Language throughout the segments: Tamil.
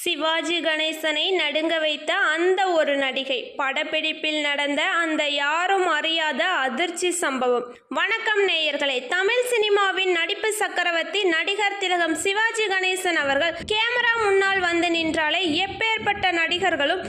சிவாஜி கணேசனை நடுங்க வைத்த அந்த ஒரு நடிகை, படப்பிடிப்பில் நடந்த அந்த யாரும் அறியாத அதிர்ச்சி சம்பவம். வணக்கம் நேயர்களே. தமிழ் சினிமாவின் நடிப்பு சக்கரவர்த்தி நடிகர் திலகம் சிவாஜி கணேசன் அவர்கள் கேமரா முன்னால் வந்து நின்றாலே எப்பேற்பட்ட நடிகர்களும்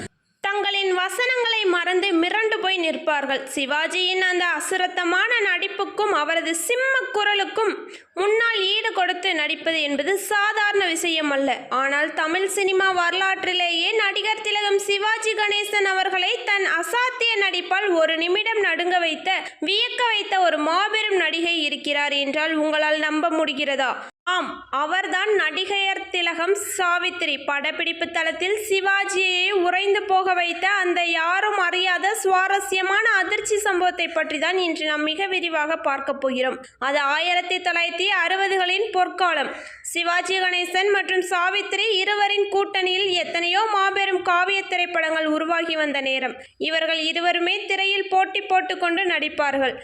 தங்களின் வசனங்களை மறந்து மிரண்டு போய் நிற்பார்கள். சிவாஜியின் அந்த அசுரத்தமான நடிப்புக்கும் அவரது சிம்ம குரலுக்கும் முன்னால் ஈடு கொடுத்து நடிப்பது என்பது சாதாரண விஷயம் அல்ல. ஆனால் தமிழ் சினிமா வரலாற்றிலேயே நடிகர் திலகம் சிவாஜி கணேசன் அவர்களை தன் அசாத்திய நடிப்பால் ஒரு நிமிடம் நடுங்க வைத்த, வியக்க வைத்த ஒரு மாபெரும் நடிகை இருக்கிறார் என்றால் உங்களால் நம்ப முடிகிறதா? ஆம், அவர்தான் நடிகையர் திலகம் சாவித்திரி. படப்பிடிப்பு தளத்தில் சிவாஜியை உறைந்து போக வைத்த அந்த யாரும் அறியாத சுவாரஸ்யமான அதிர்ச்சி சம்பவத்தை பற்றி தான் இன்று நாம் மிக விரிவாக பார்க்க போகிறோம். அது 1960களின் பொற்காலம். சிவாஜி கணேசன் மற்றும் சாவித்திரி இருவரின் கூட்டணியில் எத்தனையோ மாபெரும் காவிய திரைப்படங்கள் உருவாகி வந்த நேரம். இவர்கள் இருவருமே திரையில் போட்டி போட்டுக்கொண்டு நடிப்பார்கள்.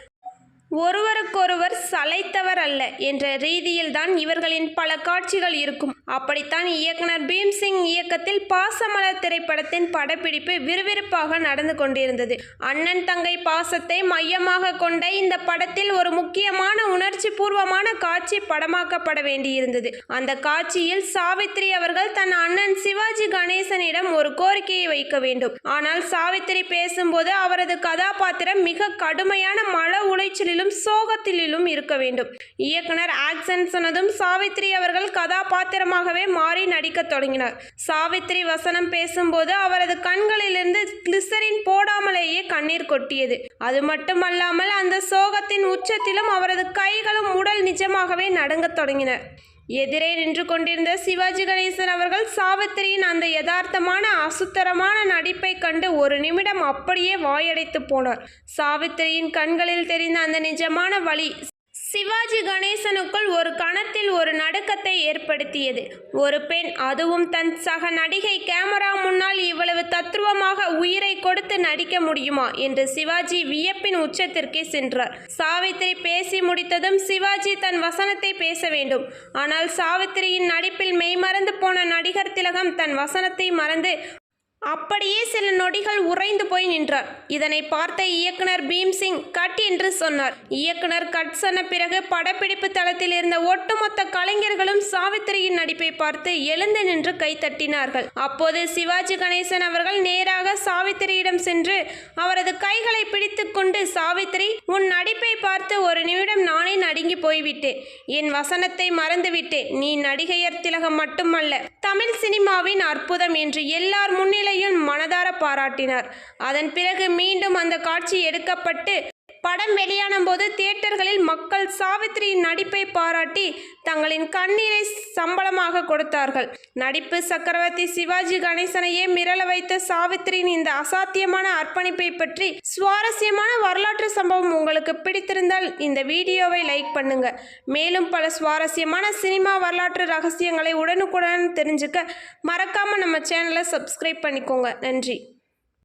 ஒருவருக்கொருவர் சளைத்தவர் அல்ல என்ற ரீதியில்தான் இவர்களின் பல காட்சிகள் இருக்கும். அப்படித்தான் இயக்குனர் பீம்சிங் இயக்கத்தில் பாசமலர் திரைப்படத்தின் படப்பிடிப்பு விறுவிறுப்பாக நடந்து கொண்டிருந்தது. அண்ணன் தங்கை பாசத்தை மையமாக கொண்ட இந்த படத்தில் ஒரு முக்கியமான உணர்ச்சி பூர்வமான காட்சி படமாக்கப்பட வேண்டியிருந்தது. அந்த காட்சியில் சாவித்திரி அவர்கள் தன் அண்ணன் சிவாஜி கணேசனிடம் ஒரு கோரிக்கையை வைக்க வேண்டும். ஆனால் சாவித்திரி பேசும்போது அவரது கதாபாத்திரம் மிக கடுமையான மன உளைச்சலில் சோகத்திலும் இருக்க வேண்டும். இயக்குனர் ஆக்சன் சொன்னதும் சாவித்திரி அவர்கள் கதாபாத்திரமாகவே மாறி நடிக்க தொடங்கினார். சாவித்திரி வசனம் பேசும்போது அவரது கண்களிலிருந்து கிளிசரின் போடாமலேயே கண்ணீர் கொட்டியது. அது மட்டுமல்லாமல் அந்த சோகத்தின் உச்சத்திலும் அவரது கைகளும் உடல் நிஜமாகவே நடுங்க தொடங்கின. எதிரே நின்று கொண்டிருந்த சிவாஜி கணேசன் அவர்கள் சாவித்திரியின் அந்த யதார்த்தமான அசுத்தரமான நடிப்பை கண்டு ஒரு நிமிடம் அப்படியே வாயடைத்து போனார். சாவித்திரியின் கண்களில் தெரிந்த அந்த நிஜமான வலி சிவாஜி கணேசனுக்குள் ஒரு கணத்தில் ஒரு நடுக்கத்தை ஏற்படுத்தியது. ஒரு பெண், அதுவும் தன் சக நடிகை கேமரா முன்னால் இவ்வளவு தத்ரூபமாக உயிரை கொடுத்து நடிக்க முடியுமா என்று சிவாஜி வியப்பின் உச்சத்திற்கே சென்றார். சாவித்திரி பேசி முடித்ததும் சிவாஜி தன் வசனத்தை பேச வேண்டும். ஆனால் சாவித்திரியின் நடிப்பில் மெய்மறந்து போன நடிகர் திலகம் தன் வசனத்தை மறந்து அப்படியே சில நொடிகள் உறைந்து போய் நின்றார். இதனை பார்த்த இயக்குனர் பீம்சிங் கட் என்று சொன்னார். இயக்குனர் கட் சொன்ன பிறகு படப்பிடிப்பு தளத்தில் இருந்த ஒட்டுமொத்த கலைஞர்களும் சாவித்திரியின் நடிப்பை பார்த்து எழுந்து நின்று கைத்தட்டினார்கள். அப்போது சிவாஜி கணேசன் அவர்கள் நேராக சாவித்திரியிடம் சென்று அவரது கைகளை பிடித்து கொண்டு, சாவித்திரி, உன் நடிப்பை பார்த்து ஒரு நிமிடம் நானே நடுங்கி போய்விட்டேன். என் வசனத்தை மறந்துவிட்டேன். நீ நடிகையர் திலகம் மட்டுமல்ல, தமிழ் சினிமாவின் அற்புதம் என்று எல்லார் முன்னிலையும் மனதார பாராட்டினார். அதன் பிறகு மீண்டும் அந்த காட்சி எடுக்கப்பட்டு படம் வெளியான போது தியேட்டர்களில் மக்கள் சாவித்திரியின் நடிப்பை பாராட்டி தங்களின் கண்ணீரை சம்பளமாக கொடுத்தார்கள். நடிப்பு சக்கரவர்த்தி சிவாஜி கணேசனையே மிரள வைத்த சாவித்திரியின் இந்த அசாத்தியமான அர்ப்பணிப்பை பற்றி சுவாரஸ்யமான வரலாற்று சம்பவம் உங்களுக்கு பிடித்திருந்தால் இந்த வீடியோவை லைக் பண்ணுங்க. மேலும் பல சுவாரஸ்யமான சினிமா வரலாற்று ரகசியங்களை உடனுக்குடன் தெரிஞ்சுக்க மறக்காம நம்ம சேனலை சப்ஸ்கிரைப் பண்ணிக்கோங்க. நன்றி.